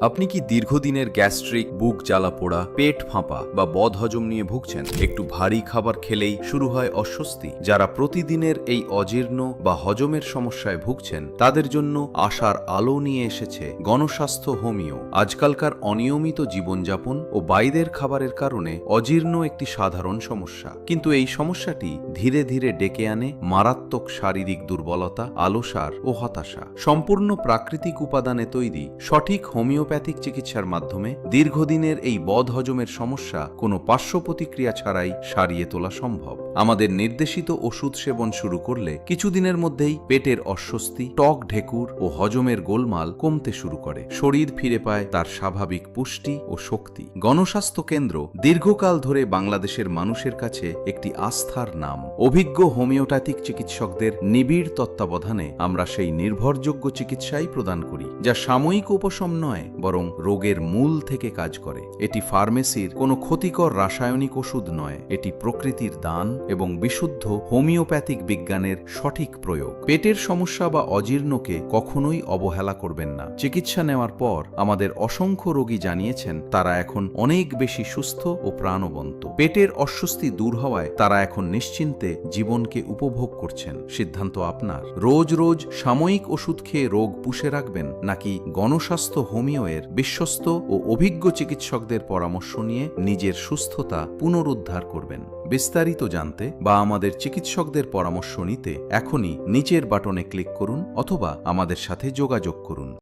আপনি কি দীর্ঘদিনের গ্যাস্ট্রিক, বুক জ্বালাপোড়া, পেট ফাঁপা বা বদহজম নিয়ে ভুগছেন? একটু ভারী খাবার খেলেই শুরু হয় অস্বস্তি? যারা প্রতিদিনের এই অজীর্ণ বা হজমের সমস্যায় ভুগছেন তাদের জন্য আশার আলো নিয়ে এসেছে গণস্বাস্থ্য হোমিও। আজকালকার অনিয়মিত জীবনযাপন ও বাইরের খাবারের কারণে অজীর্ণ একটি সাধারণ সমস্যা, কিন্তু এই সমস্যাটি ধীরে ধীরে ডেকে আনে মারাত্মক শারীরিক দুর্বলতা, আলসার ও হতাশা। সম্পূর্ণ প্রাকৃতিক উপাদানে তৈরি সঠিক হোমিওপ্যাথিক চিকিৎসার মাধ্যমে দীর্ঘদিনের এই বদহজমের সমস্যা কোনো পার্শ্ব প্রতিক্রিয়া ছাড়াই সারিয়ে তোলা সম্ভব। আমাদের নির্দেশিত ওষুধ সেবন শুরু করলে কিছুদিনের মধ্যেই পেটের অস্বস্তি, টক ঢেকুর ও হজমের গোলমাল কমতে শুরু করে। শরীর ফিরে পায় তার স্বাভাবিক পুষ্টি ও শক্তি। গণস্বাস্থ্য কেন্দ্র দীর্ঘকাল ধরে বাংলাদেশের মানুষের কাছে একটি আস্থার নাম। অভিজ্ঞ হোমিওপ্যাথিক চিকিৎসকদের নিবিড় তত্ত্বাবধানে আমরা সেই নির্ভরযোগ্য চিকিৎসাই প্রদান করি, যা সাময়িক উপশম নয়, বরং রোগের মূল থেকে কাজ করে। এটি ফার্মেসির কোনো ক্ষতিকর রাসায়নিক ওষুধ নয়, এটি প্রকৃতির দান এবং বিশুদ্ধ হোমিওপ্যাথিক বিজ্ঞানের সঠিক প্রয়োগ। পেটের সমস্যা বা অজীর্ণকে কখনোই অবহেলা করবেন না। চিকিৎসা নেওয়ার পর আমাদের অসংখ্য রোগী জানিয়েছেন তারা এখন অনেক বেশি সুস্থ ও প্রাণবন্ত। পেটের অস্বস্তি দূর হওয়ায় তারা এখন নিশ্চিন্তে জীবনকে উপভোগ করছেন। সিদ্ধান্ত আপনার। রোজ রোজ সাময়িক ওষুধ খেয়ে রোগ পুষে রাখবেন, নাকি গণস্বাস্থ্য হোমিওয়ের বিশ্বস্ত ও অভিজ্ঞ চিকিৎসকদের পরামর্শ নিয়ে নিজের সুস্থতা পুনরুদ্ধার করবেন? বিস্তারিত জানতে বা আমাদের চিকিৎসকদের পরামর্শ নিতে এখনই নিচের বাটনে ক্লিক করুন অথবা আমাদের সাথে যোগাযোগ করুন।